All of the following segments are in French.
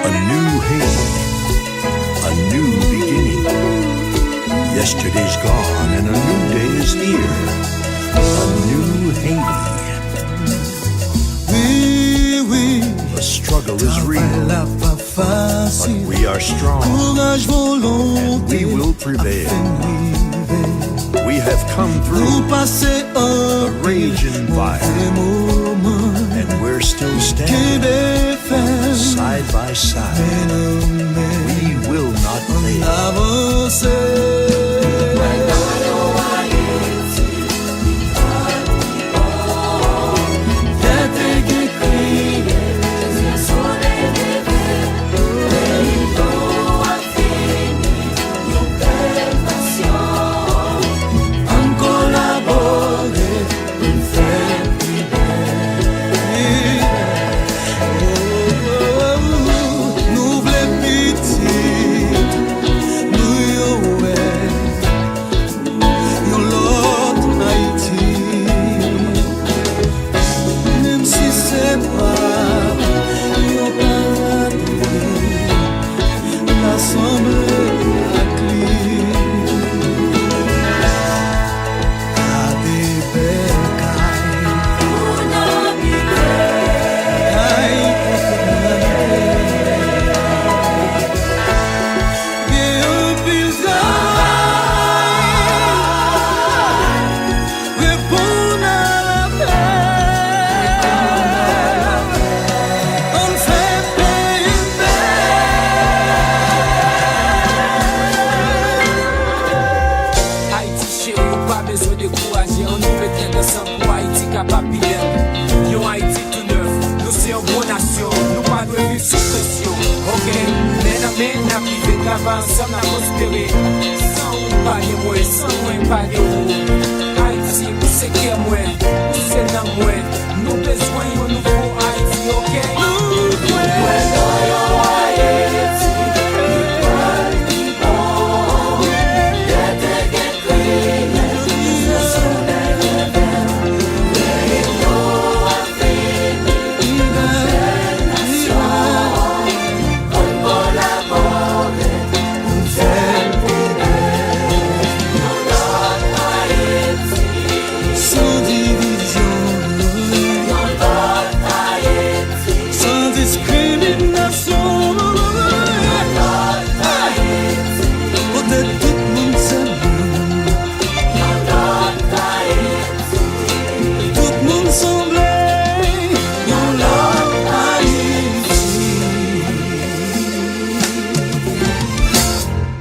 A new Haiti, a new beginning. Yesterday's gone and a new day is here. A new Haiti. Oui, oui, The struggle is real, la pas but facile. we are strong Courage, and volonté, we will prevail. We have come nous through passer un the raging fire, moment. and we're still Que standing des faits, side by side. We will not fail. avancer. Besoin de courager, on nous mettait ensemble pour Haïti capable bien. Yo Haïti tout neuf, nous c'est une bonne nation, nous pas de vivre sous pression. Ok, men à men, n'a privé travail ensemble, n'a prospéré. Sans ou pas de moi, sans moi pas de vous. Haïti, c'est qui moi, c'est dans moi. Nous besoin d'un nouveau Haïti, ok.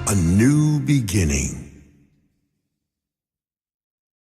A new beginning.